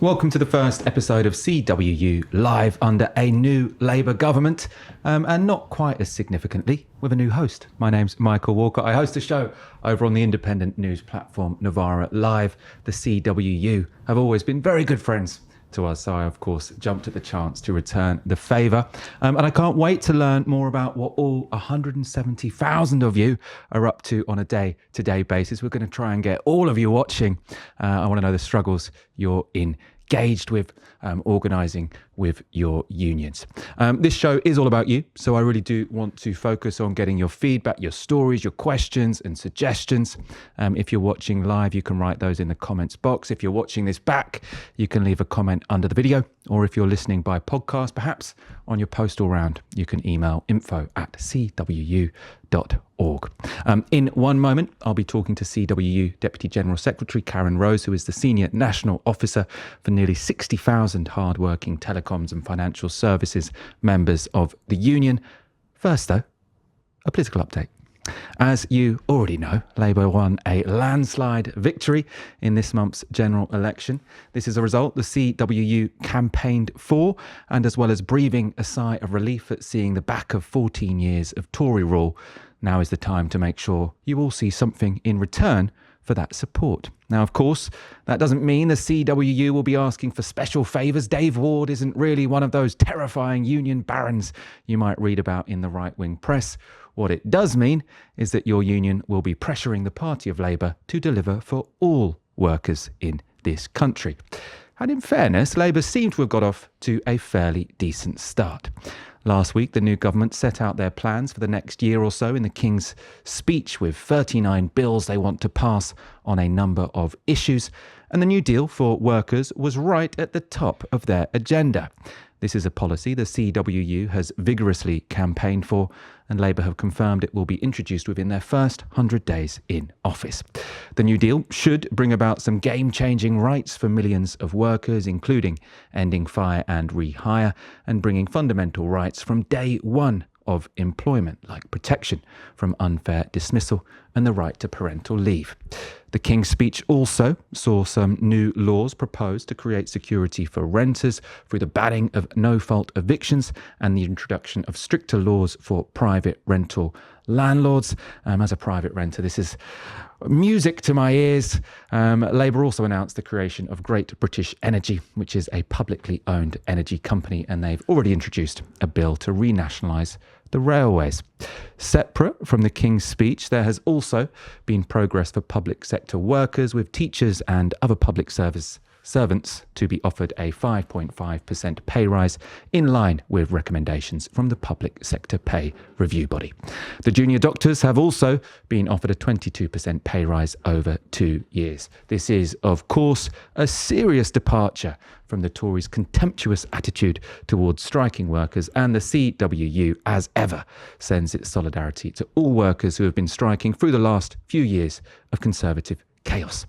Welcome to the first episode of CWU Live under a new Labour government, and not quite as significantly, with a new host. My name's Michael Walker. I host a show over on the independent news platform Novara Live. The CWU have always been very good friends to us, so I of course jumped at the chance to return the favour, and I can't wait to learn more about what all 170,000 of you are up to on a day-to-day basis. We're going to try and get all of you watching. I want to know the struggles you're engaged with, organising with your unions. This show is all about you, so I really do want to focus on getting your feedback, your stories, your questions and suggestions. If you're watching live, you can write those in the comments box. If you're watching this back, you can leave a comment under the video, or if you're listening by podcast, perhaps on your postal round, you can email info@cwu.org. In one moment, I'll be talking to CWU Deputy General Secretary Karen Rose, who is the Senior National Officer for nearly 60,000 hard-working Telecoms and Financial Services members of the union. First, though, a political update. As you already know, Labour won a landslide victory in this month's general election. This is a result the CWU campaigned for, and as well as breathing a sigh of relief at seeing the back of 14 years of Tory rule, now is the time to make sure you all see something in return for that support. Now, of course, that doesn't mean the CWU will be asking for special favours. Dave Ward isn't really one of those terrifying union barons you might read about in the right-wing press. What it does mean is that your union will be pressuring the Party of Labour to deliver for all workers in this country. And in fairness, Labour seem to have got off to a fairly decent start. Last week, the new government set out their plans for the next year or so in the King's Speech, with 39 bills they want to pass on a number of issues. And the New Deal for workers was right at the top of their agenda. This is a policy the CWU has vigorously campaigned for, and Labour have confirmed it will be introduced within their first 100 days in office. The New Deal should bring about some game-changing rights for millions of workers, including ending fire and rehire, and bringing fundamental rights from day one of employment, like protection from unfair dismissal and the right to parental leave. The King's Speech also saw some new laws proposed to create security for renters through the banning of no-fault evictions and the introduction of stricter laws for private rental landlords. As a private renter, this is music to my ears. Labour also announced the creation of Great British Energy, which is a publicly owned energy company, and they've already introduced a bill to renationalise the railways. Separate from the King's Speech, there has also been progress for public sector workers, with teachers and other public service servants to be offered a 5.5% pay rise in line with recommendations from the Public Sector Pay Review Body. The junior doctors have also been offered a 22% pay rise over 2 years. This is, of course, a serious departure from the Tories' contemptuous attitude towards striking workers, and the CWU, as ever, sends its solidarity to all workers who have been striking through the last few years of Conservative chaos.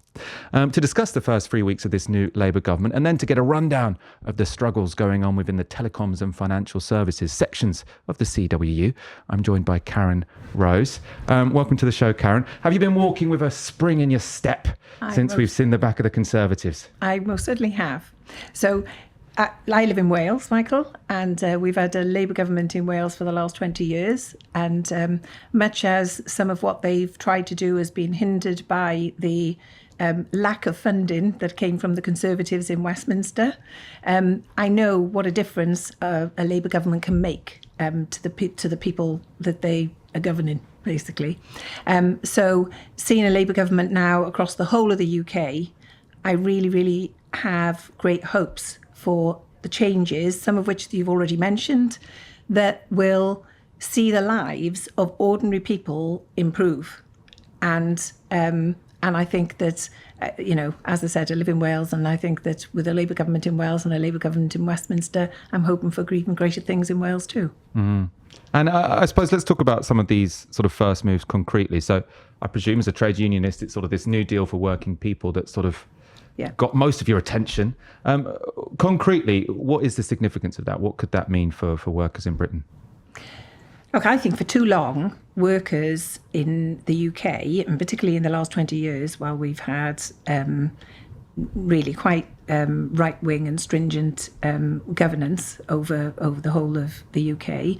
To discuss the first 3 weeks of this new Labour government, and then to get a rundown of the struggles going on within the Telecoms and Financial Services sections of the CWU, I'm joined by Karen Rose. Welcome to the show, Karen. Have you been walking with a spring in your step since we've seen the back of the Conservatives? I most certainly have. So I live in Wales, Michael, and we've had a Labour government in Wales for the last 20 years. And much as some of what they've tried to do has been hindered by the lack of funding that came from the Conservatives in Westminster, I know what a difference a Labour government can make to the people that they are governing, basically. So seeing a Labour government now across the whole of the UK, I really, really have great hopes for the changes, some of which you've already mentioned, that will see the lives of ordinary people improve. And I think that, as I said, I live in Wales, and I think that with a Labour government in Wales and a Labour government in Westminster, I'm hoping for even greater things in Wales too. Mm. And I suppose let's talk about some of these sort of first moves concretely. So I presume as a trade unionist, it's sort of this new deal for working people that sort of got most of your attention. Concretely, what is the significance of that? What could that mean for workers in Britain? Look, I think for too long, workers in the UK, and particularly in the last 20 years, while we've had really quite right-wing and stringent governance over the whole of the UK,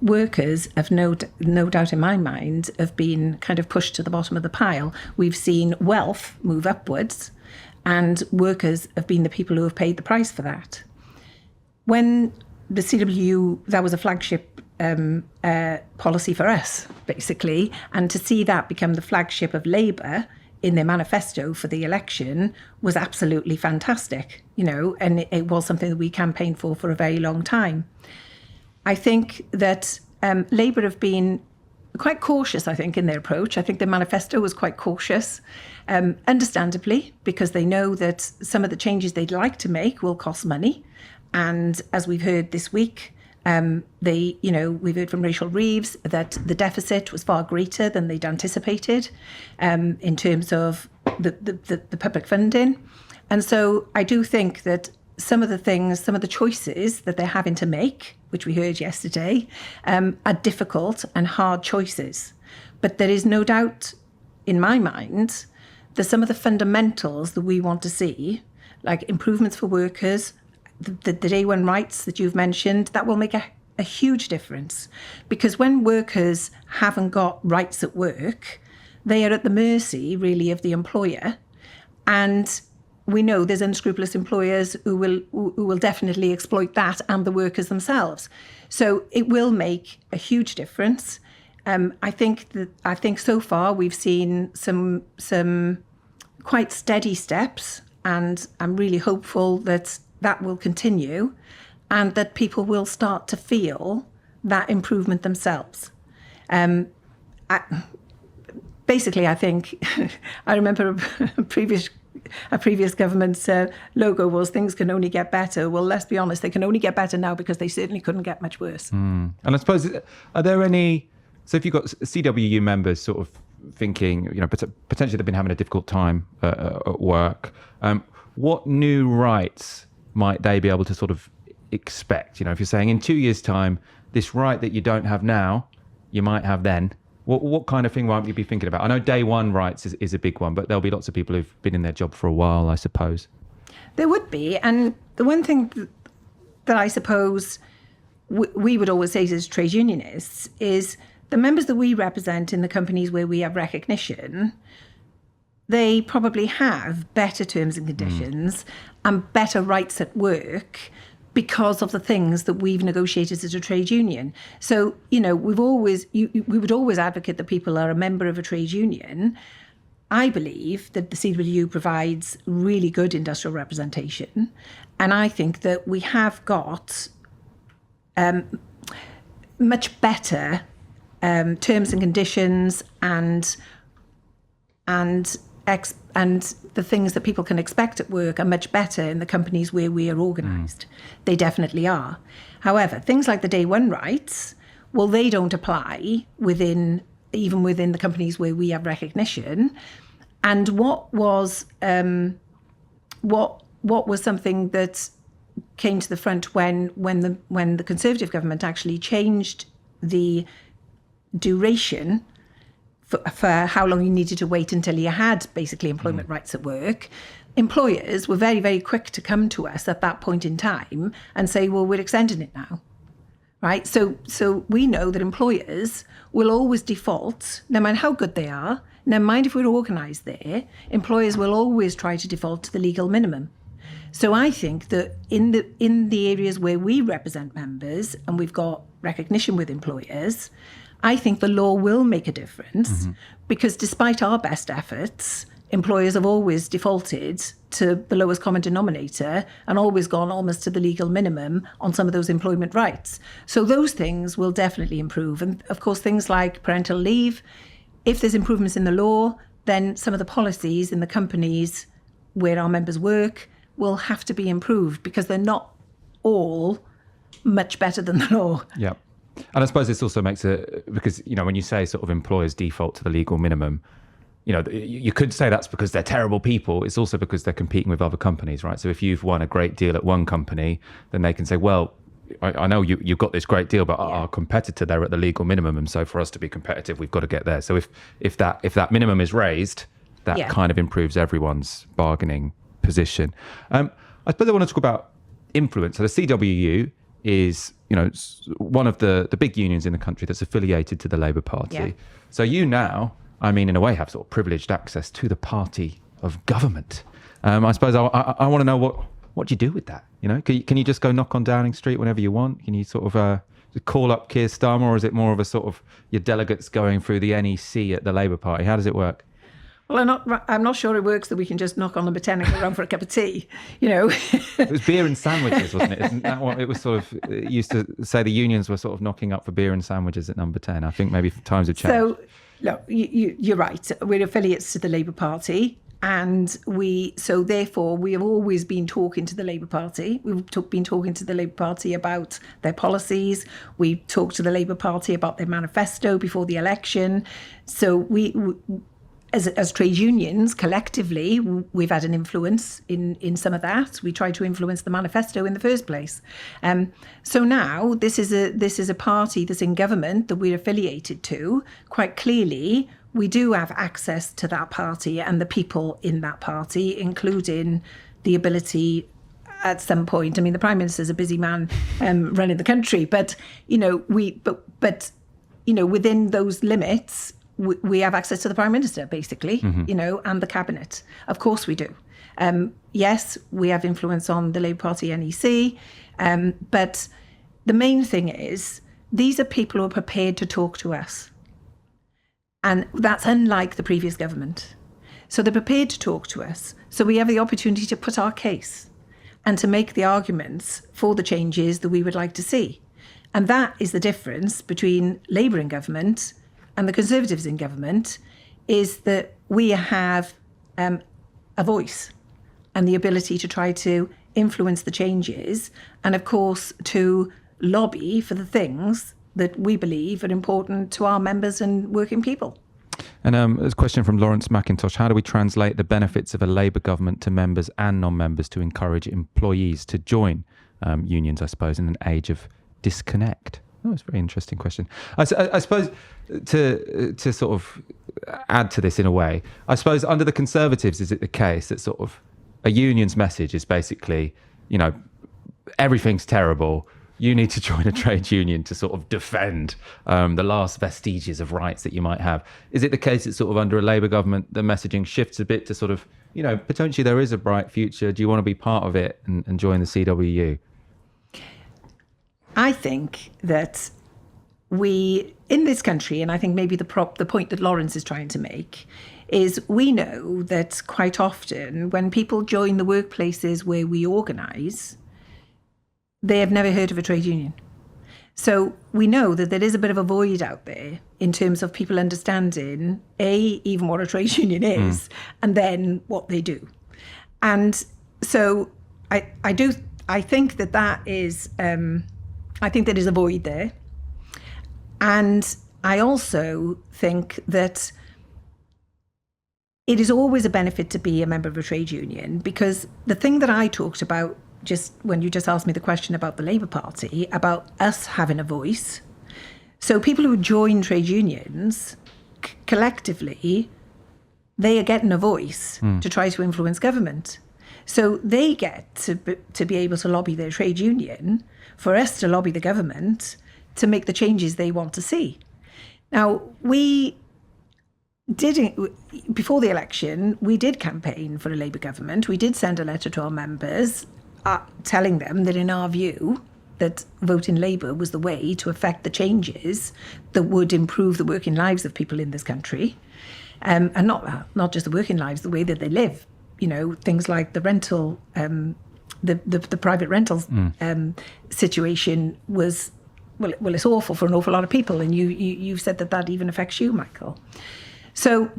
workers have no doubt in my mind have been kind of pushed to the bottom of the pile. We've seen wealth move upwards, and workers have been the people who have paid the price for that. When the CWU, that was a flagship policy for us, basically, and to see that become the flagship of Labour in their manifesto for the election was absolutely fantastic, and it was something that we campaigned for a very long time. I think that Labour have been quite cautious, I think, in their approach. I think their manifesto was quite cautious, understandably, because they know that some of the changes they'd like to make will cost money. And as we've heard this week, we've heard from Rachel Reeves that the deficit was far greater than they'd anticipated in terms of the public funding. And so I do think that some of the choices that they're having to make, which we heard yesterday, are difficult and hard choices. But there is no doubt in my mind that some of the fundamentals that we want to see, like improvements for workers, the day one rights that you've mentioned, that will make a huge difference. Because when workers haven't got rights at work, they are at the mercy, really, of the employer. And we know there's unscrupulous employers who will definitely exploit that and the workers themselves. So it will make a huge difference. I think so far we've seen some quite steady steps, and I'm really hopeful that will continue and that people will start to feel that improvement themselves. I think I remember a previous government's logo was "things can only get better." Well, let's be honest, they can only get better now because they certainly couldn't get much worse. And I suppose, are there any, so if you've got CWU members sort of thinking, potentially they've been having a difficult time at work, what new rights might they be able to sort of expect? If you're saying in 2 years' time, this right that you don't have now, you might have then, what kind of thing might you be thinking about? I know day one rights is a big one, but there'll be lots of people who've been in their job for a while, I suppose. There would be. And the one thing that I suppose we would always say as trade unionists is the members that we represent in the companies where we have recognition, they probably have better terms and conditions and better rights at work because of the things that we've negotiated as a trade union. So, we would always advocate that people are a member of a trade union. I believe that the CWU provides really good industrial representation. And I think that we have got much better terms and conditions and the things that people can expect at work are much better in the companies where we are organised. They definitely are. However, things like the day one rights, well, they don't apply even within the companies where we have recognition. And what was something that came to the front when the Conservative government actually changed the duration for how long you needed to wait until you had basically employment rights at work. Employers were very, very quick to come to us at that point in time and say, well, we're extending it now, right? So we know that employers will always default, no matter how good they are, never mind if we're organised there, employers will always try to default to the legal minimum. So I think that in the areas where we represent members and we've got recognition with employers, I think the law will make a difference because despite our best efforts, employers have always defaulted to the lowest common denominator and always gone almost to the legal minimum on some of those employment rights. So those things will definitely improve. And of course, things like parental leave, if there's improvements in the law, then some of the policies in the companies where our members work will have to be improved because they're not all much better than the law. Yeah. And I suppose this also makes because, when you say sort of employers default to the legal minimum, you could say that's because they're terrible people. It's also because they're competing with other companies, right? So if you've won a great deal at one company, then they can say, well, I know you've got this great deal, but our competitor, they're at the legal minimum. And so for us to be competitive, we've got to get there. So if that minimum is raised, that kind of improves everyone's bargaining position. I suppose I want to talk about influence. So the CWU is, one of the big unions in the country that's affiliated to the Labour Party. Yeah. So you now, in a way, have sort of privileged access to the party of government. I suppose I want to know what do you do with that? Can you just go knock on Downing Street whenever you want? Can you sort of call up Keir Starmer, or is it more of a sort of your delegates going through the NEC at the Labour Party? How does it work? Well, I'm not sure it works that we can just knock on the pretend and go around for a cup of tea, It was beer and sandwiches, wasn't it? Isn't that what it was sort of, it used to say the unions were sort of knocking up for beer and sandwiches at number 10. I think maybe times have changed. So, look, you're right. We're affiliates to the Labour Party. And therefore, we have always been talking to the Labour Party. We've been talking to the Labour Party about their policies. We talked to the Labour Party about their manifesto before the election. So we as trade unions, collectively, we've had an influence in some of that. We tried to influence the manifesto in the first place. So now this is a party that's in government that we're affiliated to. Quite clearly, we do have access to that party and the people in that party, including the ability at some point. The Prime Minister's a busy man running the country, but within those limits, we have access to the Prime Minister, basically, and the Cabinet. Of course we do. Yes, we have influence on the Labour Party NEC, but the main thing is these are people who are prepared to talk to us. And that's unlike the previous government. So they're prepared to talk to us. So we have the opportunity to put our case and to make the arguments for the changes that we would like to see. And that is the difference between Labour in government and the Conservatives in government, is that we have a voice and the ability to try to influence the changes and, of course, to lobby for the things that we believe are important to our members and working people. And there's a question from Lawrence McIntosh. How do we translate the benefits of a Labour government to members and non-members to encourage employees to join unions, I suppose, in an age of disconnect? Oh, it's a very interesting question. I suppose to sort of add to this in a way, I suppose under the Conservatives, is it the case that sort of a union's message is basically, everything's terrible, you need to join a trade union to sort of defend the last vestiges of rights that you might have? Is it the case that sort of under a Labour government, the messaging shifts a bit to sort of, potentially there is a bright future, do you want to be part of it and join the CWU? I think that we, in this country, and I think maybe the point that Lawrence is trying to make, is we know that quite often when people join the workplaces where we organise, they have never heard of a trade union. So we know that there is a bit of a void out there in terms of people understanding, even what a trade union is, and then what they do. And so I think that is... I think there is a void there. And I also think that it is always a benefit to be a member of a trade union, because the thing that I talked about just when you just asked me the question about the Labour Party, about us having a voice. So people who join trade unions, collectively, they are getting a voice to try to influence government. So they get to be able to lobby their trade union for us to lobby the government to make the changes they want to see. Now, we did, before the election, we did campaign for a Labour government. We did send a letter to our members telling them that in our view, that voting Labour was the way to effect the changes that would improve the working lives of people in this country. And not just the working lives, the way that they live. Things like the rental, the private rentals situation was, well, it's awful for an awful lot of people. And you've said that even affects you, Michael. So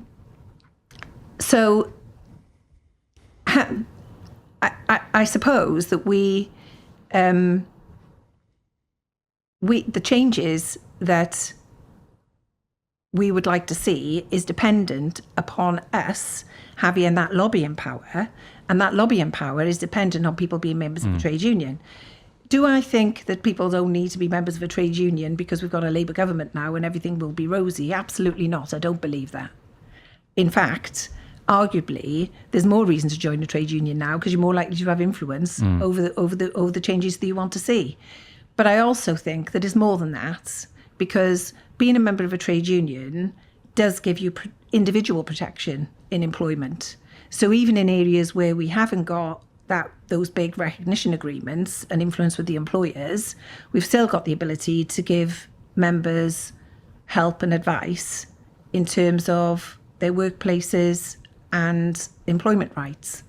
I suppose that the changes that we would like to see is dependent upon us having that lobbying power, and that lobbying power is dependent on people being members of a trade union. Do I think that people don't need to be members of a trade union because we've got a Labour government now and everything will be rosy? Absolutely not. I don't believe that. In fact, arguably there's more reason to join a trade union now because you're more likely to have influence over the changes that you want to see. But I also think that it's more than that, because being a member of a trade union does give you individual protection in employment. So even in areas where we haven't got those big recognition agreements and influence with the employers, we've still got the ability to give members help and advice in terms of their workplaces and employment rights.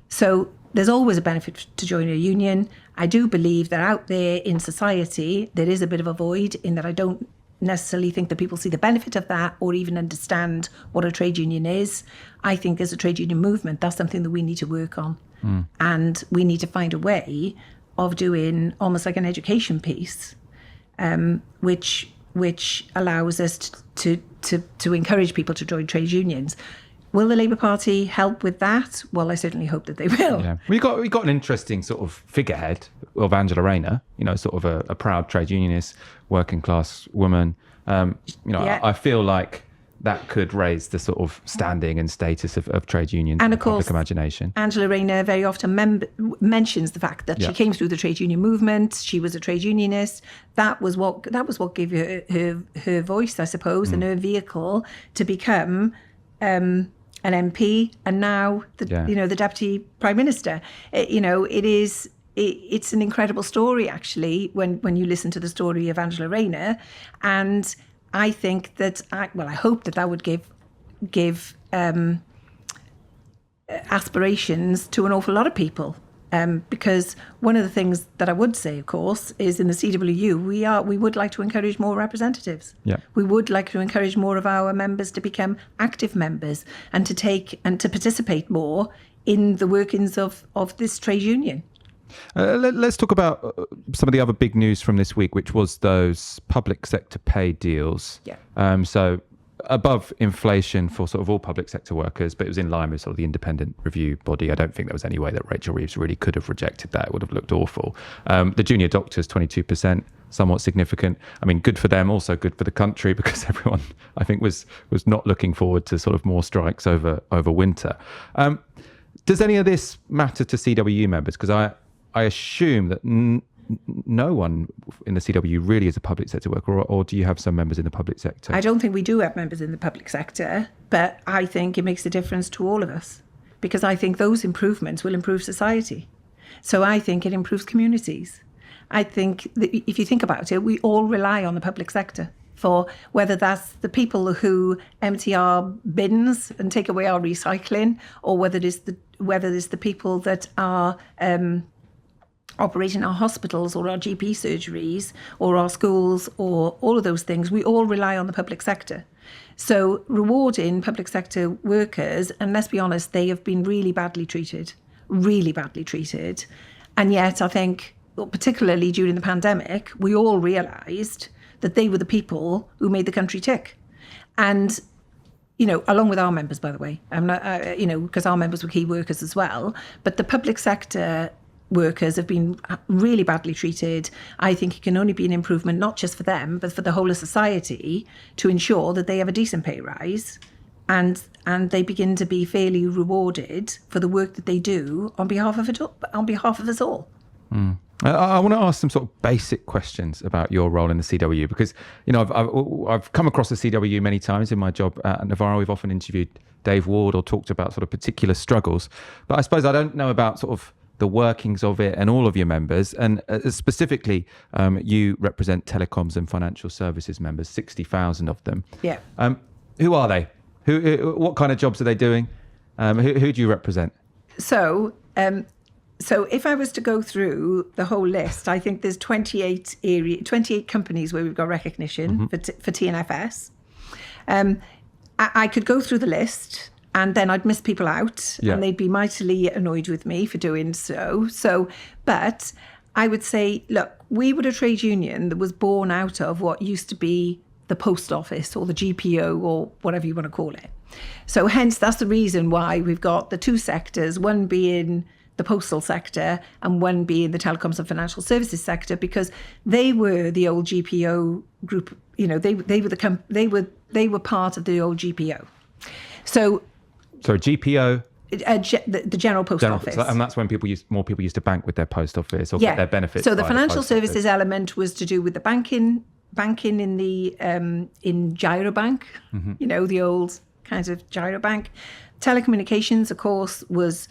So there's always a benefit to join a union. I do believe that out there in society, there is a bit of a void in that I don't necessarily think that people see the benefit of that or even understand what a trade union is. I think as a trade union movement, that's something that we need to work on. And we need to find a way of doing almost like an education piece, which allows us to encourage people to join trade unions. Will the Labour Party help with that? Well, I certainly hope that they will. Yeah. We got an interesting sort of figurehead of Angela Rayner, sort of a proud trade unionist, working class woman. Yeah. I feel like that could raise the sort of standing and status of trade unions and in of course, public imagination. Angela Rayner very often mentions the fact that she came through the trade union movement. She was a trade unionist. That was what gave her voice, I suppose, and her vehicle to become an MP and now the Deputy Prime Minister. It's an incredible story, actually, when you listen to the story of Angela Rayner. And I think that, I hope that would give aspirations to an awful lot of people. Because one of the things that I would say, of course, is in the CWU, we would like to encourage more representatives. Yeah. We would like to encourage more of our members to become active members and to participate more in the workings of this trade union. Let's talk about some of the other big news from this week, which was those public sector pay deals. Yeah. So above inflation for sort of all public sector workers, but it was in line with sort of the independent review body. I don't think there was any way that Rachel Reeves really could have rejected that. It would have looked awful. The junior doctors, 22%, somewhat significant. I mean, good for them, also good for the country, because everyone, I think, was not looking forward to sort of more strikes over winter. Does any of this matter to CWU members? Because I assume that no one in the CWU really is a public sector worker, or do you have some members in the public sector? I don't think we do have members in the public sector, but I think it makes a difference to all of us, because I think those improvements will improve society. So I think it improves communities. I think that if you think about it, we all rely on the public sector for whether that's the people who empty our bins and take away our recycling, or whether it's the people that are operating our hospitals or our GP surgeries or our schools or all of those things. We all rely on the public sector. So rewarding public sector workers, and let's be honest, they have been really badly treated. And yet I think, particularly during the pandemic, we all realised that they were the people who made the country tick. And, along with our members, by the way, I'm not, because our members were key workers as well, but the public sector workers have been really badly treated. I think it can only be an improvement, not just for them, but for the whole of society, to ensure that they have a decent pay rise and they begin to be fairly rewarded for the work that they do on behalf of us all. I want to ask some sort of basic questions about your role in the CWU, because I've come across the CWU many times in my job at Navarro. We've often interviewed Dave Ward or talked about sort of particular struggles, but I suppose I don't know about sort of the workings of it and all of your members. And specifically, you represent Telecoms and Financial Services members, 60,000 of them. Yeah. Who are they? What kind of jobs are they doing? Who do you represent? So if I was to go through the whole list, I think there's 28 companies where we've got recognition for TNFS. I could go through the list, and then I'd miss people out, and they'd be mightily annoyed with me for doing so. But I would say, look, we were a trade union that was born out of what used to be the post office or the GPO or whatever you want to call it. So hence, that's the reason why we've got the two sectors, one being the postal sector and one being the telecoms and financial services sector, because they were the old GPO group. They were part of the old GPO. So Sorry, GPO. The General Post Office. And that's when more people used to bank with their post office or get their benefits. So the via financial post services office. element was to do with the banking in the in Gyrobank, the old kind of Gyrobank. Telecommunications, of course, was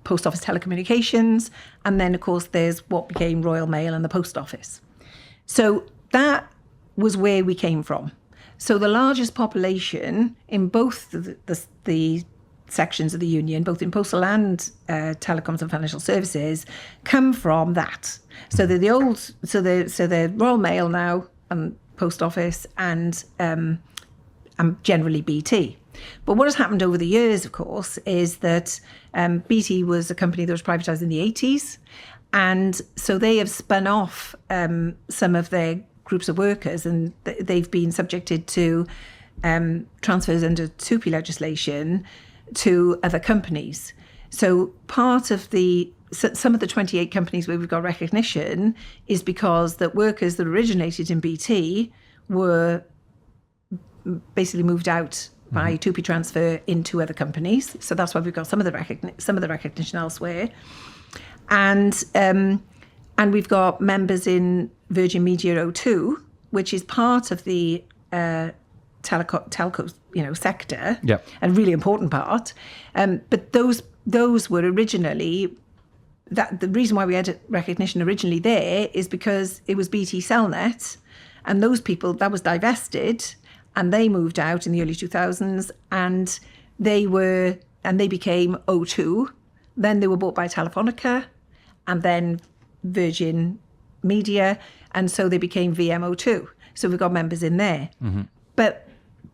Post Office Telecommunications, and then of course there's what became Royal Mail and the Post Office. So that was where we came from. So the largest population in both the sections of the union, both in postal and telecoms and financial services, come from that. So they're they're Royal Mail now, and Post Office, and generally BT. But what has happened over the years, of course, is that BT was a company that was privatised in the 80s, and so they have spun off some of their groups of workers, and they've been subjected to transfers under 2P legislation to other companies. So part of some of the 28 companies where we've got recognition is because that workers that originated in BT were basically moved out by 2P transfer into other companies. So that's why we've got some of the recognition elsewhere. And we've got members in Virgin Media O2, which is part of the telco sector, a really important part. But those were originally, the reason why we had recognition originally there is because it was BT Cellnet, and those people, that was divested, and they moved out in the early 2000s, and they became O2. Then they were bought by Telefonica, and then Virgin Media, and so they became VMO2. So we've got members in there. Mm-hmm.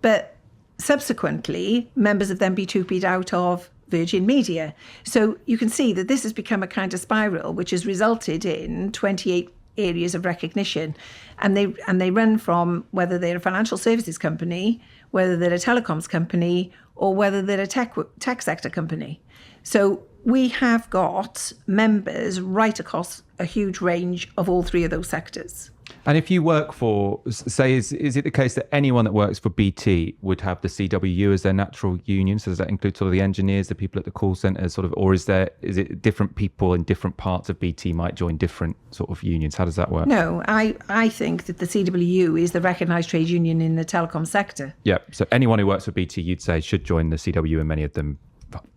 But subsequently, members have then been 2P'd out of Virgin Media. So you can see that this has become a kind of spiral, which has resulted in 28 areas of recognition. And they run from whether they're a financial services company, whether they're a telecoms company, or whether they're a tech sector company. So we have got members right across a huge range of all three of those sectors. And if you work for, say, is it the case that anyone that works for BT would have the CWU as their natural union? So does that include sort of the engineers, the people at the call centres, sort of, or is it different people in different parts of BT might join different sort of unions? How does that work? No, I think that the CWU is the recognised trade union in the telecom sector. Yeah. So anyone who works for BT, you'd say, should join the CWU, and many of them,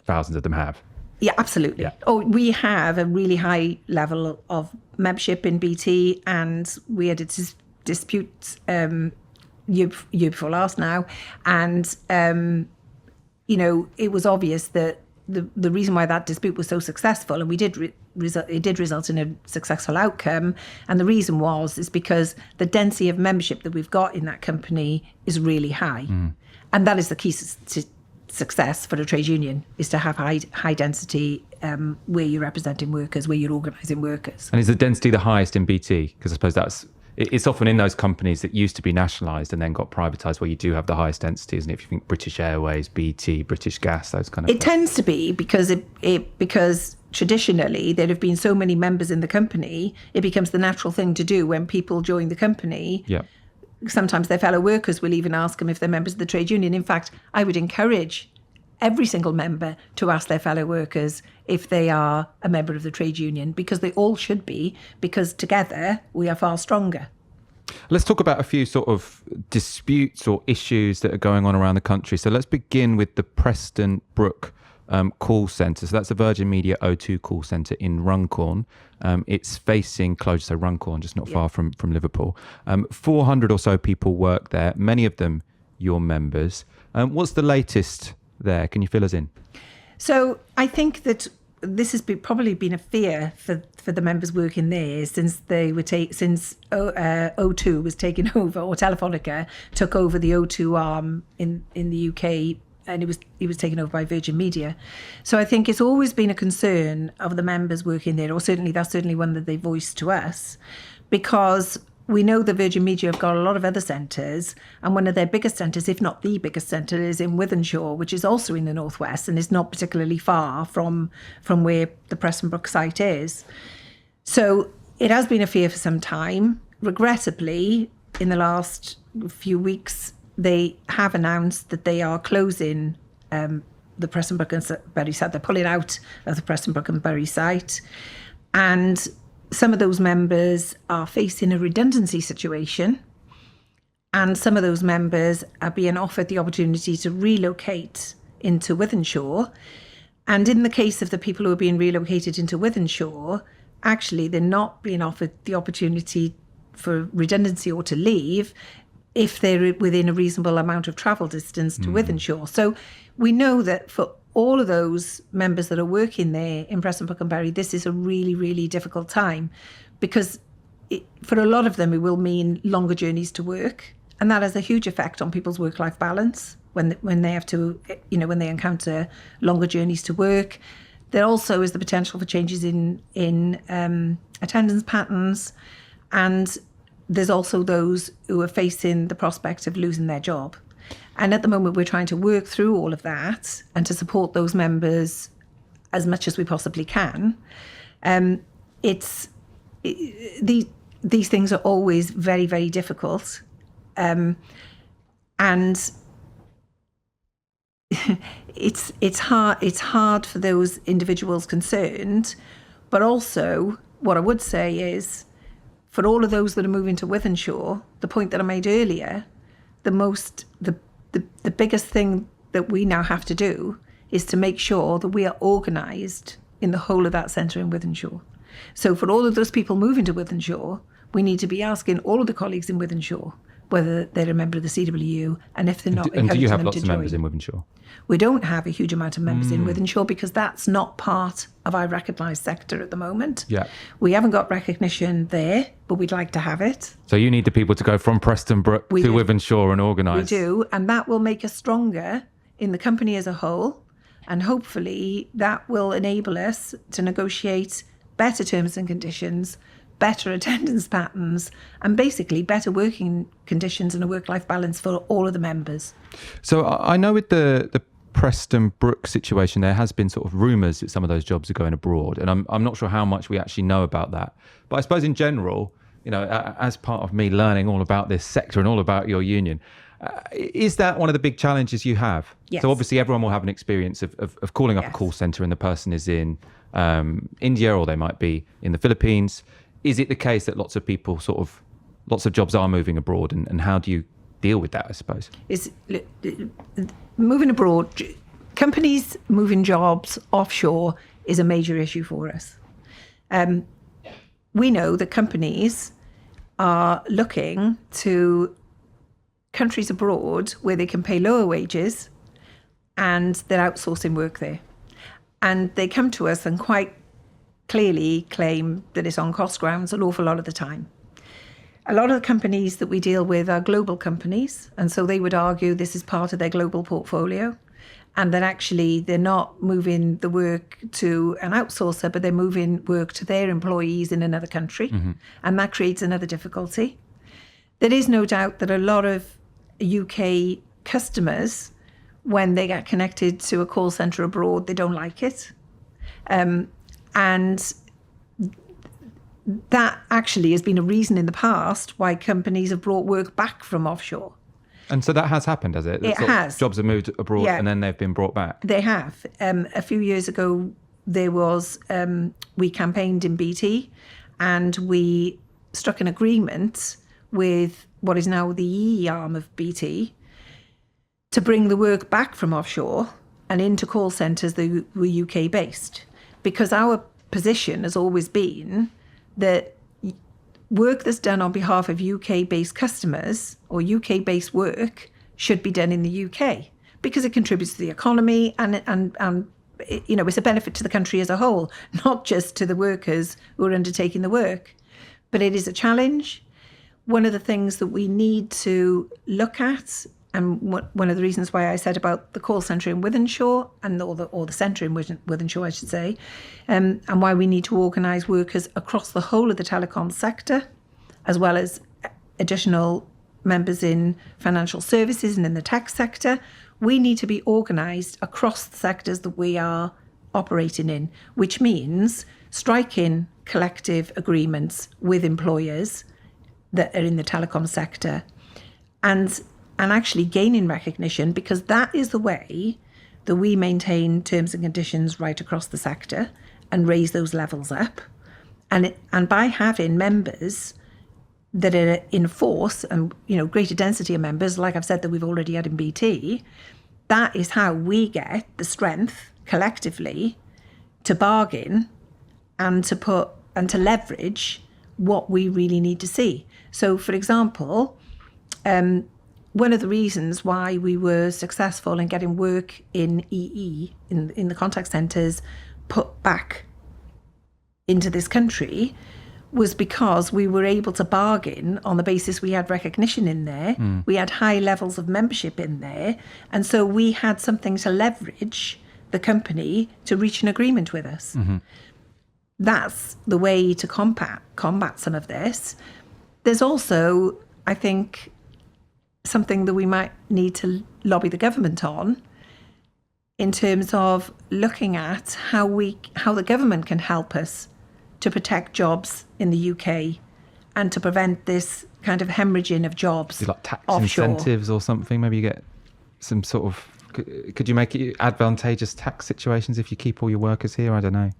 thousands of them have. Yeah, absolutely. Yeah. Oh, we have a really high level of membership in BT, and we had a dispute year before last now, and it was obvious that the reason why that dispute was so successful, and it did result in a successful outcome, and the reason is because the density of membership that we've got in that company is really high, and that is the key to success for a trade union, is to have high density where you're representing workers, where you're organising workers. And is the density the highest in BT? Because I suppose it's often in those companies that used to be nationalised and then got privatised where you do have the highest density, isn't it? If you think British Airways, BT, British Gas, those kind of It tends to be because because traditionally there have been so many members in the company, it becomes the natural thing to do when people join the company. Yeah. Sometimes their fellow workers will even ask them if they're members of the trade union. In fact, I would encourage every single member to ask their fellow workers if they are a member of the trade union, because they all should be, because together we are far stronger. Let's talk about a few sort of disputes or issues that are going on around the country. So let's begin with the Preston Brook call centre. So that's a Virgin Media O2 call centre in Runcorn. It's facing closure, so Runcorn, just not far from Liverpool. 400 or so people work there, many of them your members. What's the latest there? Can you fill us in? So I think that this has probably been a fear for the members working there since O2 was taken over, or Telefonica took over the O2 arm in the UK, and it was taken over by Virgin Media. So I think it's always been a concern of the members working there, or that's certainly one that they voiced to us, because we know the Virgin Media have got a lot of other centres, and one of their biggest centres, if not the biggest centre, is in Wythenshawe, which is also in the northwest and is not particularly far from where the Preston Brook site is. So it has been a fear for some time. Regrettably, in the last few weeks, they have announced that they are closing the Prestonbrook and Bury site. They're pulling out of the Prestonbrook and Bury site. And some of those members are facing a redundancy situation. And some of those members are being offered the opportunity to relocate into Wythenshawe. And in the case of the people who are being relocated into Wythenshawe, actually they're not being offered the opportunity for redundancy or to leave if they're within a reasonable amount of travel distance to Wythenshawe. So we know that for all of those members that are working there in Prestonbrook and Bury, this is a really, really difficult time, because for a lot of them, it will mean longer journeys to work. And that has a huge effect on people's work-life balance when they have to, when they encounter longer journeys to work. There also is the potential for changes in attendance patterns. And there's also those who are facing the prospect of losing their job. And at the moment, we're trying to work through all of that and to support those members as much as we possibly can. These things are always very, very difficult. And it's hard for those individuals concerned. But also, what I would say is, for all of those that are moving to Wythenshawe, the point that I made earlier, the biggest thing that we now have to do is to make sure that we are organised in the whole of that centre in Wythenshawe. So for all of those people moving to Wythenshawe, we need to be asking all of the colleagues in Wythenshawe whether they're a member of the CWU, and if they're not, and do you have them lots to of members join. in Wythenshawe? We don't have a huge amount of members in Wythenshawe because that's not part of our recognised sector at the moment. Yeah. We haven't got recognition there, but we'd like to have it. So you need the people to go from Prestonbrook to Wythenshawe and organise. We do, and that will make us stronger in the company as a whole, and hopefully that will enable us to negotiate better terms and conditions, better attendance patterns, and basically better working conditions and a work-life balance for all of the members. So I know with the Prestonbrook situation, there has been sort of rumours that some of those jobs are going abroad, and I'm not sure how much we actually know about that. But I suppose in general, as part of me learning all about this sector and all about your union, is that one of the big challenges you have? Yes. So obviously everyone will have an experience of calling up a call centre and the person is in India, or they might be in the Philippines. Is it the case that lots of jobs are moving abroad, and how do you deal with that, I suppose? Moving abroad, companies moving jobs offshore is a major issue for us. We know that companies are looking to countries abroad where they can pay lower wages and they're outsourcing work there. And they come to us and quite clearly claim that it's on cost grounds an awful lot of the time. A lot of the companies that we deal with are global companies, and so they would argue this is part of their global portfolio, and that actually they're not moving the work to an outsourcer, but they're moving work to their employees in another country, and that creates another difficulty. There is no doubt that a lot of UK customers, when they get connected to a call centre abroad, they don't like it. And that actually has been a reason in the past why companies have brought work back from offshore. And so that has happened, has it? It has. Jobs have moved abroad and then they've been brought back? They have. A few years ago, there was, we campaigned in BT and we struck an agreement with what is now the EE arm of BT to bring the work back from offshore and into call centres that were UK based. Because our position has always been that work that's done on behalf of UK-based customers or UK-based work should be done in the UK because it contributes to the economy and it's a benefit to the country as a whole, not just to the workers who are undertaking the work. But it is a challenge. One of the things that we need to look at, and one of the reasons why I said about the call centre in Wythenshawe, or the centre in Wythenshawe, I should say, and why we need to organise workers across the whole of the telecom sector, as well as additional members in financial services and in the tech sector. We need to be organised across the sectors that we are operating in, which means striking collective agreements with employers that are in the telecom sector and actually gaining recognition, because that is the way that we maintain terms and conditions right across the sector and raise those levels up. And by having members that are in force and, greater density of members, like I've said that we've already had in BT, that is how we get the strength collectively to bargain and to leverage what we really need to see. So, for example, one of the reasons why we were successful in getting work in EE, in the contact centres, put back into this country was because we were able to bargain on the basis we had recognition in there. We had high levels of membership in there. And so we had something to leverage the company to reach an agreement with us. That's the way to combat some of this. There's also, I think, something that we might need to lobby the government on in terms of looking at how the government can help us to protect jobs in the UK and to prevent this kind of hemorrhaging of jobs like tax offshore. Incentives or something. Maybe you get some sort of... Could you make it advantageous tax situations if you keep all your workers here? I don't know.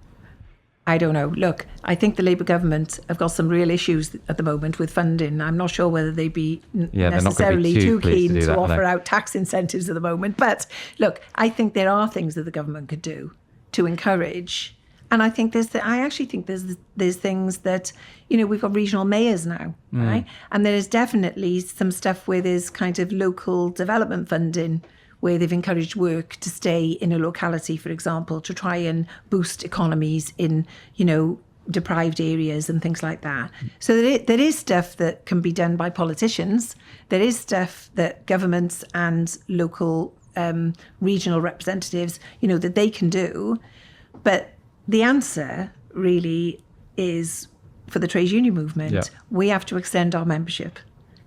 I don't know. Look, I think the Labour government have got some real issues at the moment with funding. I'm not sure whether they'd be necessarily too keen to offer out tax incentives at the moment. But look, I think there are things that the government could do to encourage. And I think I actually think there's things that, we've got regional mayors now, right? And there is definitely some stuff where there's kind of local development funding where they've encouraged work to stay in a locality, for example, to try and boost economies in, deprived areas and things like that. So there is stuff that can be done by politicians. There is stuff that governments and local regional representatives, that they can do. But the answer really is for the trade union movement. We have to extend our membership.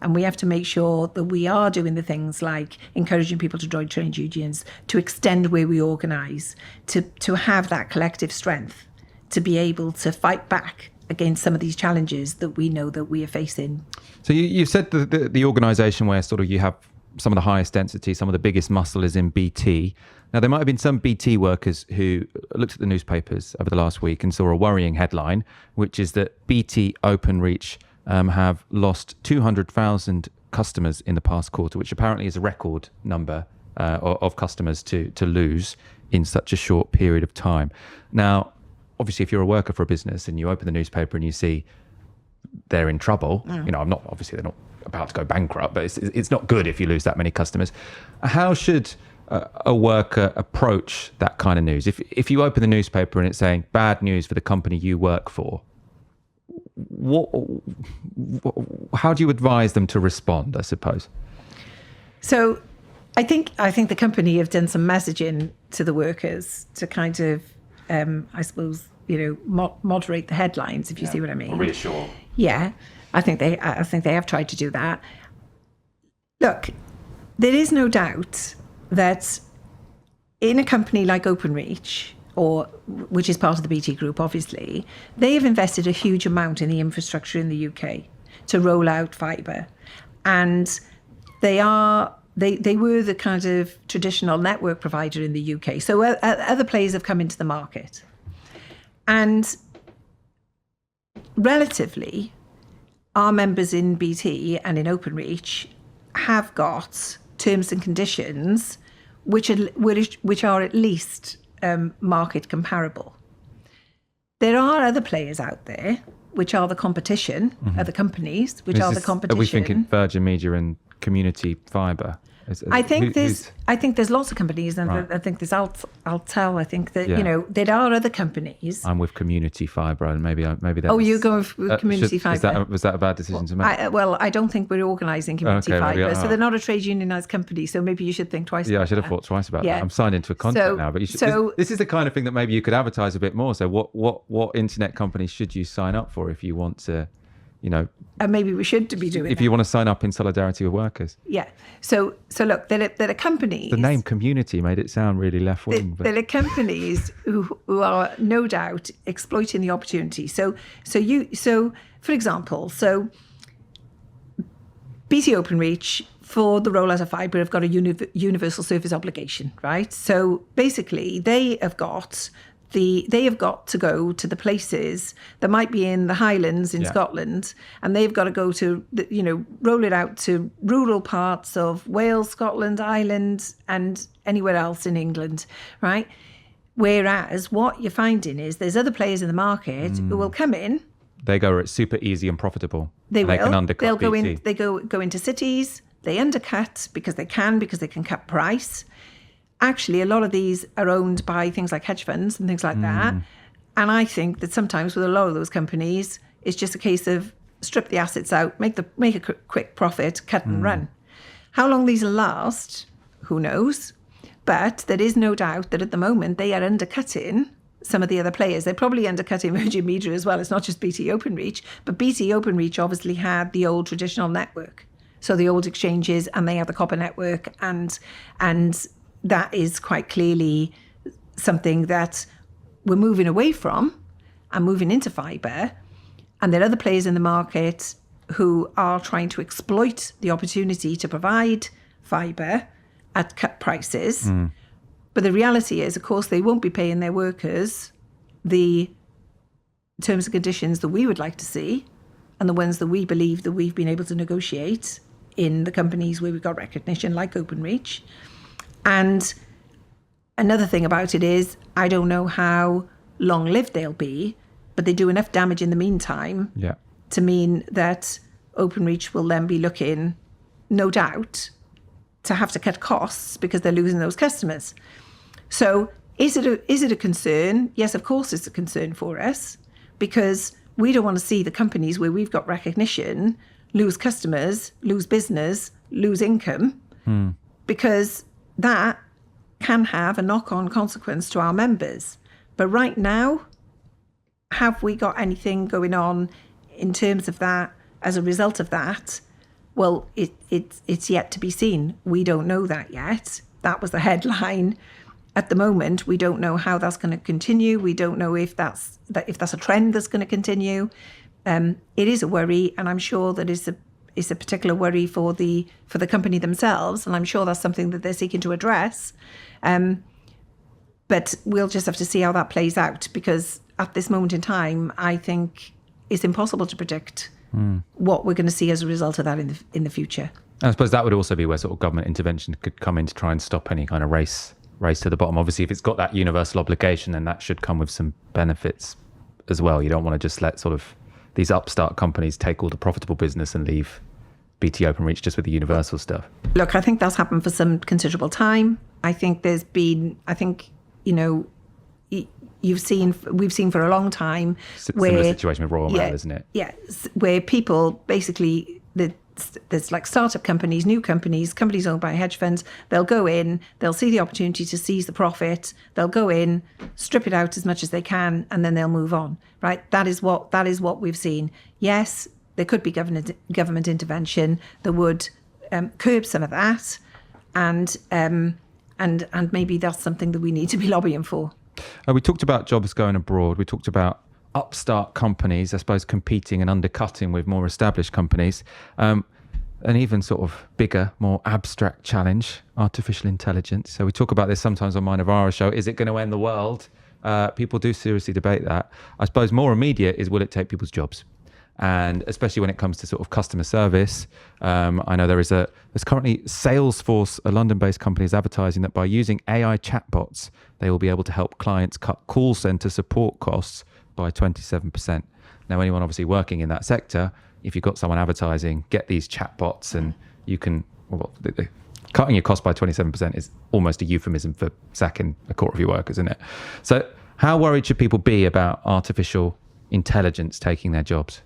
And we have to make sure that we are doing the things like encouraging people to join trade unions, to extend where we organise, to have that collective strength, to be able to fight back against some of these challenges that we know that we are facing. So you said the organisation where sort of you have some of the highest density, some of the biggest muscle is in BT. Now, there might have been some BT workers who looked at the newspapers over the last week and saw a worrying headline, which is that BT Openreach have lost 200,000 customers in the past quarter, which apparently is a record number of customers to lose in such a short period of time. Now, obviously, if you're a worker for a business and you open the newspaper and you see they're in trouble, they're not about to go bankrupt, but it's not good if you lose that many customers. How should a worker approach that kind of news? If you open the newspaper and it's saying bad news for the company you work for, how do you advise them to respond, I suppose? So I think the company have done some messaging to the workers to kind of, I suppose, moderate the headlines, if you see what I mean. Reassure. Yeah, I think they have tried to do that. Look, there is no doubt that in a company like Openreach, which is part of the BT Group, obviously, they have invested a huge amount in the infrastructure in the UK to roll out fibre. And they were the kind of traditional network provider in the UK. So other players have come into the market. And relatively, our members in BT and in Openreach have got terms and conditions which are at least market comparable. There are other players out there, which are the competition, other companies, which are the competition. Are we thinking Virgin Media and Community Fibre? I think there's lots of companies, and right. I think there's Altel. I think that there are other companies. I'm with Community Fibre, and maybe that. Oh, you go with Community Fibre? Was that a bad decision to make? I don't think we're organising Community Fibre, so they're not a trade unionised company. So maybe you should think twice. Yeah, I should have thought twice about that. I'm signed into a contract now, but this is the kind of thing that maybe you could advertise a bit more. So what internet companies should you sign up for if you want to? And maybe we should be doing if you want to sign up in solidarity with workers. Yeah. So look, there are companies. The name Community made it sound really left wing. There are companies who are no doubt exploiting the opportunity. So for example, BT Openreach for the rollout of fibre have got a universal service obligation, right? So basically, they have got to go to the places that might be in the Highlands in Scotland, and they've got to go to roll it out to rural parts of Wales, Scotland, Ireland, and anywhere else in England, right? Whereas what you're finding is there's other players in the market who will come in. They go where it's super easy and profitable. They can undercut They'll go BT. in. They go into cities. They undercut because they can cut price. Actually, a lot of these are owned by things like hedge funds and things like that. And I think that sometimes with a lot of those companies, it's just a case of strip the assets out, make a quick profit, cut and run. How long these will last, who knows? But there is no doubt that at the moment they are undercutting some of the other players. They're probably undercutting Virgin Media as well. It's not just BT Openreach, but BT Openreach obviously had the old traditional network. So the old exchanges, and they have the copper network, and that is quite clearly something that we're moving away from and moving into fibre. And there are other players in the market who are trying to exploit the opportunity to provide fibre at cut prices. But the reality is, of course, they won't be paying their workers the terms and conditions that we would like to see, and the ones that we believe that we've been able to negotiate in the companies where we've got recognition, like Openreach. And another thing about it is, I don't know how long-lived they'll be, but they do enough damage in the meantime to mean that Openreach will then be looking, no doubt, to have to cut costs because they're losing those customers. So is it a concern? Yes, of course it's a concern for us, because we don't want to see the companies where we've got recognition lose customers, lose business, lose income, because that can have a knock-on consequence to our members. But right now, have we got anything going on in terms of that as a result of that? Well, it's yet to be seen. We don't know that yet. That was the headline. At the moment, we don't know how that's going to continue. We don't know if that's a trend that's going to continue. It is a worry, and I'm sure that it's a particular worry for the company themselves, and I'm sure that's something that they're seeking to address. But we'll just have to see how that plays out, because at this moment in time, I think it's impossible to predict what we're going to see as a result of that in the future. I suppose that would also be where sort of government intervention could come in to try and stop any kind of race to the bottom. Obviously, if it's got that universal obligation, then that should come with some benefits as well. You don't want to just let sort of these upstart companies take all the profitable business and leave BT Openreach just with the universal stuff. Look, I think that's happened for some considerable time. I think we've seen for a long time similar situation with Royal Mail, isn't it? Yeah, where people basically, there's like startup companies, new companies owned by hedge funds. They'll go in, they'll see the opportunity to seize the profit. They'll go in, strip it out as much as they can, and then they'll move on. Right? That is what we've seen. Yes, there could be government intervention that would curb some of that, and maybe that's something that we need to be lobbying for. We talked about jobs going abroad. We talked about upstart companies, I suppose, competing and undercutting with more established companies. An even sort of bigger, more abstract challenge, artificial intelligence. So we talk about this sometimes on Mine of Our show. Is it going to end the world? People do seriously debate that. I suppose more immediate is, will it take people's jobs? And especially when it comes to sort of customer service, I know there's currently Salesforce, a London-based company, is advertising that by using AI chatbots, they will be able to help clients cut call center support costs by 27%. Now, anyone obviously working in that sector, if you've got someone advertising, get these chatbots, and you can, cutting your cost by 27% is almost a euphemism for sacking a quarter of your workers, isn't it? So how worried should people be about artificial intelligence taking their jobs?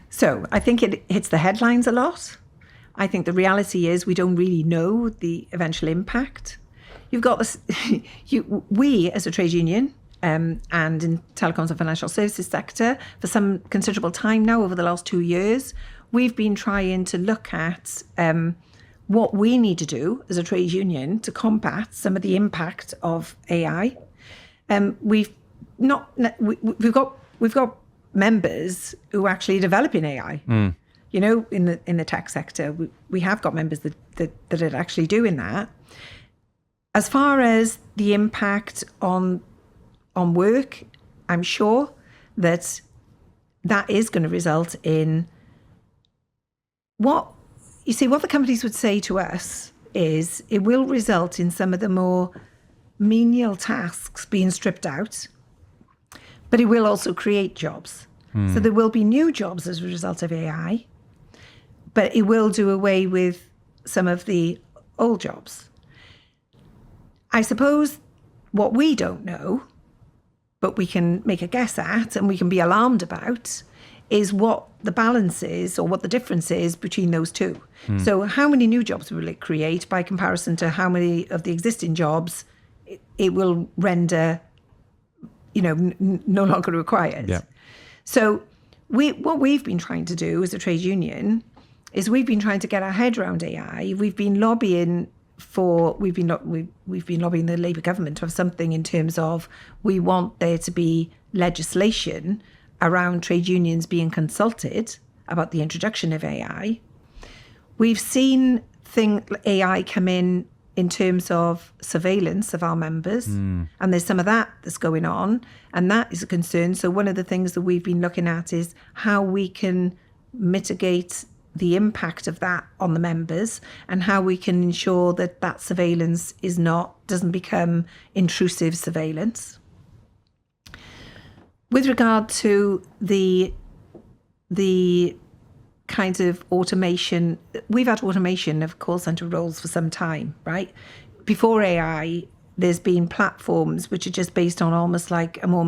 So I think it hits the headlines a lot. I think the reality is we don't really know the eventual impact. You've got this, we as a trade union and in telecoms and financial services sector for some considerable time now, over the last 2 years, we've been trying to look at what we need to do as a trade union to combat some of the impact of AI. We've got members who actually are developing AI. in the tech sector. We have got members that are actually doing that. As far as the impact on work, I'm sure that is going to result in what the companies would say to us is it will result in some of the more menial tasks being stripped out, but it will also create jobs. So there will be new jobs as a result of AI, but it will do away with some of the old jobs. I suppose what we don't know, but we can make a guess at and we can be alarmed about, is what the balance is or what the difference is between those two. So how many new jobs will it create by comparison to how many of the existing jobs it will render, no longer required. Yeah. So what we've been trying to do as a trade union is we've been trying to get our head around AI. We've been lobbying we've been lobbying the Labour government to have something in terms of we want there to be legislation around trade unions being consulted about the introduction of AI. We've seen AI come in terms of surveillance of our members, and there's some of that that's going on, and that is a concern. So one of the things that we've been looking at is how we can mitigate the impact of that on the members and how we can ensure that surveillance doesn't become intrusive surveillance. With regard to the kinds of automation, we've had automation of call centre roles for some time, right? Before AI, there's been platforms which are just based on almost like a more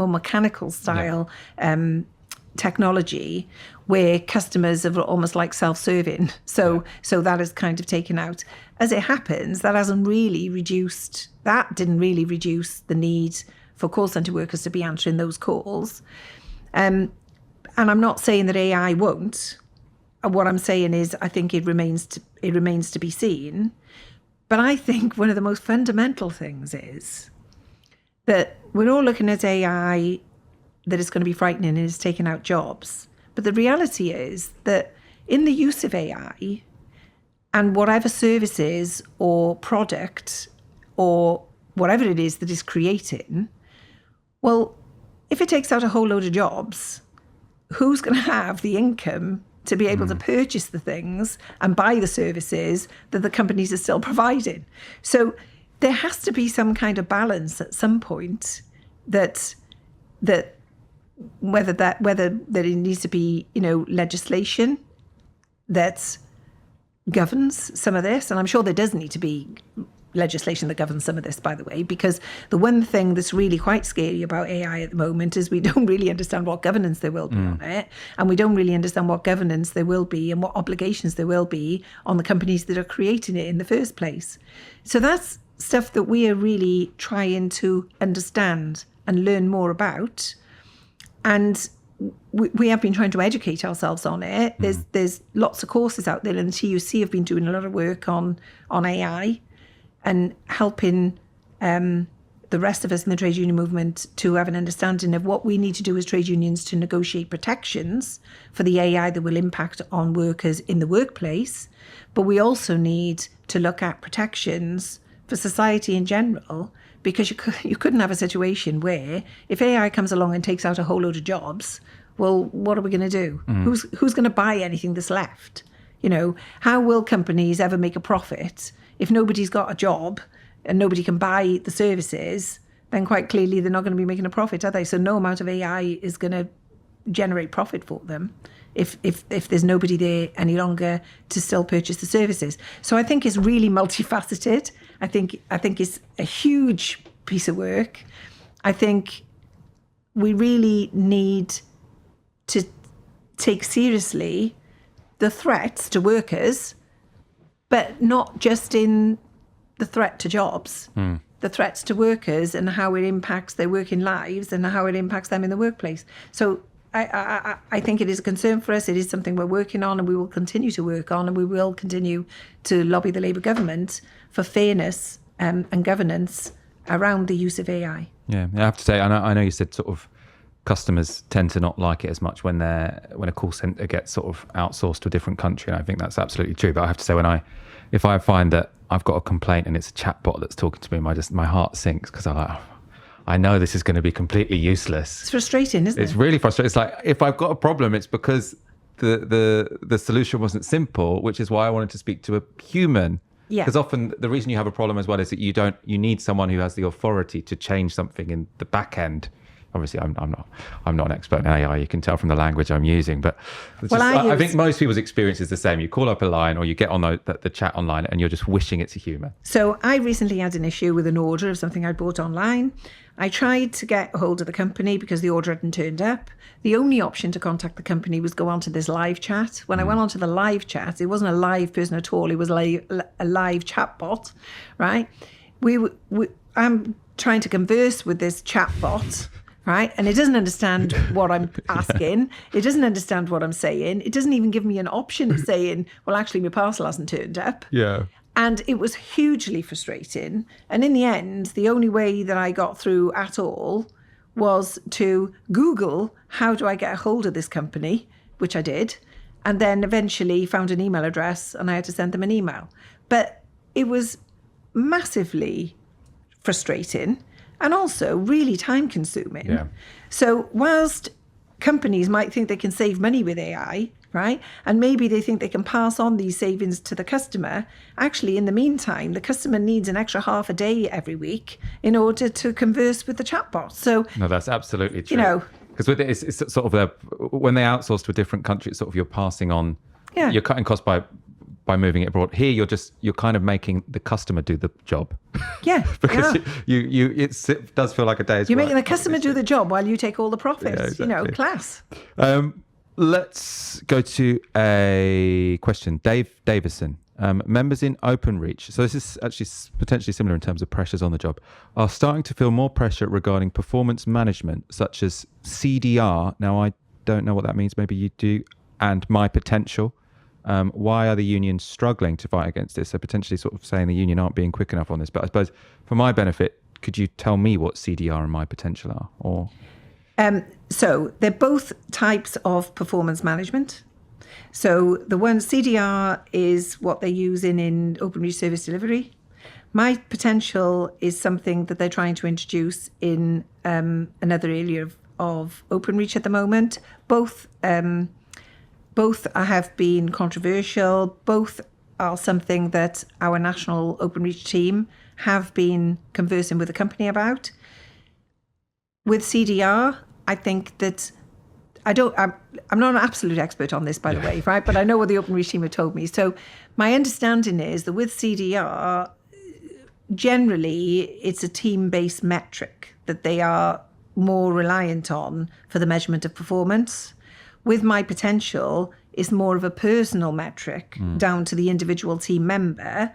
mechanical style technology, where customers are almost like self-serving. So that is kind of taken out. As it happens, that didn't really reduce the need for call centre workers to be answering those calls. And I'm not saying that AI won't. What I'm saying is I think it remains to be seen. But I think one of the most fundamental things is that we're all looking at AI that is going to be frightening and is taking out jobs. But the reality is that in the use of AI and whatever services or product or whatever it is that is creating, well, if it takes out a whole load of jobs, who's going to have the income to be able to purchase the things and buy the services that the companies are still providing? So there has to be some kind of balance at some point that whether it needs to be, legislation that governs some of this. And I'm sure there does need to be legislation that governs some of this, by the way, because the one thing that's really quite scary about AI at the moment is we don't really understand what governance there will be on it, and we don't really understand what governance there will be and what obligations there will be on the companies that are creating it in the first place. So that's stuff that we are really trying to understand and learn more about. And we have been trying to educate ourselves on it. There's lots of courses out there, and the TUC have been doing a lot of work on AI and helping the rest of us in the trade union movement to have an understanding of what we need to do as trade unions to negotiate protections for the AI that will impact on workers in the workplace. But we also need to look at protections for society in general, because you couldn't have a situation where if AI comes along and takes out a whole load of jobs, well, what are we going to do? Who's going to buy anything that's left? How will companies ever make a profit if nobody's got a job and nobody can buy the services? Then quite clearly they're not going to be making a profit, are they? So no amount of AI is going to generate profit for them if there's nobody there any longer to still purchase the services. So I think it's really multifaceted. I think it's a huge piece of work. I think we really need to take seriously the threats to workers, but not just in the threat to jobs, the threats to workers and how it impacts their working lives and how it impacts them in the workplace. So I think it is a concern for us. It is something we're working on, and we will continue to work on, and we will continue to lobby the Labour government for fairness and governance around the use of AI. Yeah, I have to say, I know you said sort of customers tend to not like it as much when a call center gets sort of outsourced to a different country. And I think that's absolutely true. But I have to say, if I find that I've got a complaint and it's a chatbot that's talking to me, my heart sinks, because I'm like, oh, I know this is going to be completely useless. It's frustrating, isn't it? It's really frustrating. It's like, if I've got a problem, it's because the solution wasn't simple, which is why I wanted to speak to a human. Yeah. Because often the reason you have a problem as well is that you need someone who has the authority to change something in the back end. Obviously, I'm not an expert in AI. You can tell from the language I'm using, but I think most people's experience is the same. You call up a line, or you get on the chat online, and you're just wishing it's a human. So I recently had an issue with an order of something I bought online. I tried to get a hold of the company because the order hadn't turned up. The only option to contact the company was go onto this live chat. When I went onto the live chat, it wasn't a live person at all. It was a live chat bot, right? I'm trying to converse with this chat bot. Right. And it doesn't understand what I'm asking. It doesn't understand what I'm saying. It doesn't even give me an option of saying, well, actually, my parcel hasn't turned up. Yeah. And it was hugely frustrating. And in the end, the only way that I got through at all was to Google, how do I get a hold of this company, which I did, and then eventually found an email address and I had to send them an email. But it was massively frustrating. And also really time consuming. Yeah. So whilst companies might think they can save money with AI, right? And maybe they think they can pass on these savings to the customer. Actually, in the meantime, the customer needs an extra half a day every week in order to converse with the chatbot. So no, that's absolutely true. You know, because with it, it's sort of when they outsource to a different country, it's sort of you're passing on, you're cutting costs by moving it abroad. Here, you're kind of making the customer do the job. Yeah, because it does feel like a day's work. You're making the customer do the job while you take all the profits. Yeah, exactly. Class. Let's go to a question. Dave Davison, members in OpenReach. So this is actually potentially similar in terms of pressures on the job. Are starting to feel more pressure regarding performance management, such as CDR. Now, I don't know what that means. Maybe you do. And my potential. Why are the unions struggling to fight against this? So potentially sort of saying the union aren't being quick enough on this. But I suppose for my benefit, could you tell me what CDR and my potential are? Or so they're both types of performance management. So the one CDR is what they use in OpenReach service delivery. My potential is something that they're trying to introduce in another area of OpenReach at the moment. Both have been controversial. Both are something that our national OpenReach team have been conversing with the company about. With CDR, I think that I'm not an absolute expert on this, by the way, right? But I know what the OpenReach team have told me. So my understanding is that with CDR, generally it's a team-based metric that they are more reliant on for the measurement of performance. With my potential, is more of a personal metric down to the individual team member.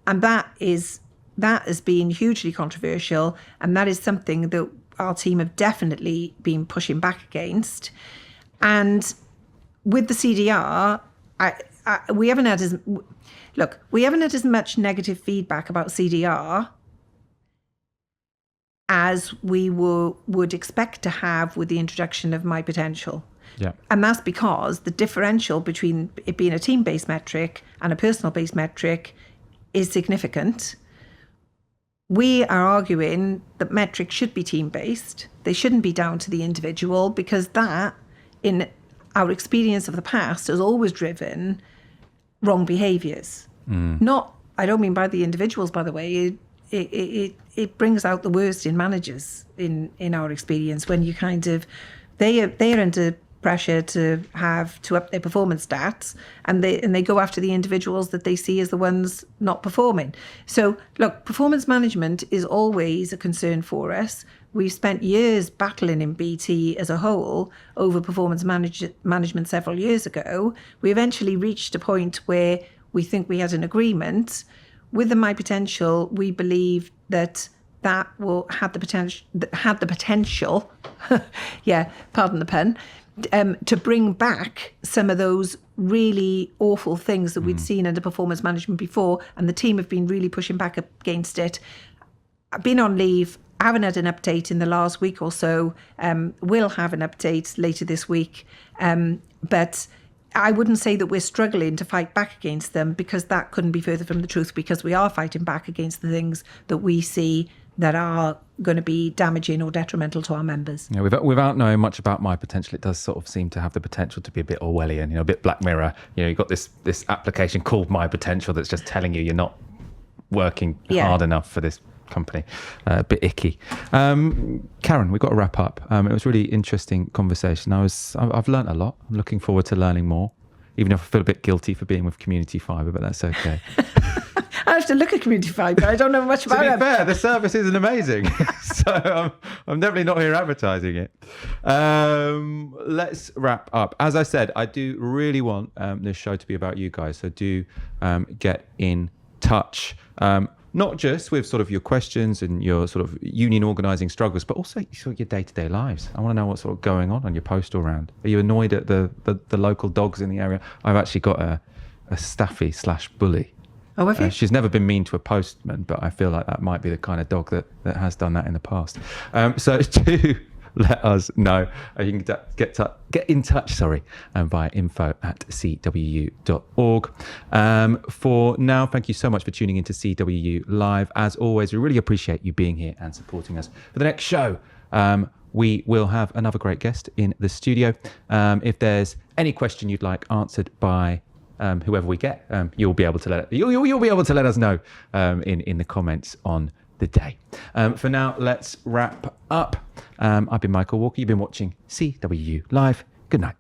And that has been hugely controversial. And that is something that our team have definitely been pushing back against. And with the CDR, we haven't had as much negative feedback about CDR as we would expect to have with the introduction of my potential. Yeah. And that's because the differential between it being a team-based metric and a personal-based metric is significant. We are arguing that metrics should be team-based. They shouldn't be down to the individual, because that, in our experience of the past, has always driven wrong behaviours. I don't mean by the individuals, by the way. It brings out the worst in managers in our experience, when you kind of they are under pressure to up their performance stats, and they go after the individuals that they see as the ones not performing. So look, performance management is always a concern for us. We've spent years battling in BT as a whole over performance management several years ago. We eventually reached a point where we think we had an agreement. With the My Potential, we believe that will had the potential, yeah, pardon the pun, to bring back some of those really awful things that we'd seen under performance management before, and the team have been really pushing back against it. I've been on leave. haven't had an update in the last week or so. We'll have an update later this week. But I wouldn't say that we're struggling to fight back against them, because that couldn't be further from the truth, because we are fighting back against the things that we see that are going to be damaging or detrimental to our members. Yeah, without knowing much about My Potential, it does sort of seem to have the potential to be a bit Orwellian, a bit Black Mirror. You've got this application called My Potential that's just telling you you're not working hard enough for this company. A bit icky. Karen, we've got to wrap up. It was a really interesting conversation. I've learnt a lot. I'm looking forward to learning more, even if I feel a bit guilty for being with Community Fibre, but that's okay. I have to look at Community Fibre. I don't know much about it. To be fair, the service isn't amazing. So I'm definitely not here advertising it. Let's wrap up. As I said, I do really want this show to be about you guys. So do get in touch. Not just with sort of your questions and your sort of union organising struggles, but also sort of your day-to-day lives. I want to know what's sort of going on your postal round. Are you annoyed at the local dogs in the area? I've actually got a staffy/bully. Oh, have you? She's never been mean to a postman, but I feel like that might be the kind of dog that has done that in the past. So do let us know. You can get in touch via info@cwu.org. For now, thank you so much for tuning into CWU Live. As always, we really appreciate you being here and supporting us. For the next show, we will have another great guest in the studio. If there's any question you'd like answered by whoever we get, you'll be able to let us know in the comments on the day. For now, let's wrap up. I've been Michael Walker. You've been watching CWU Live. Good night.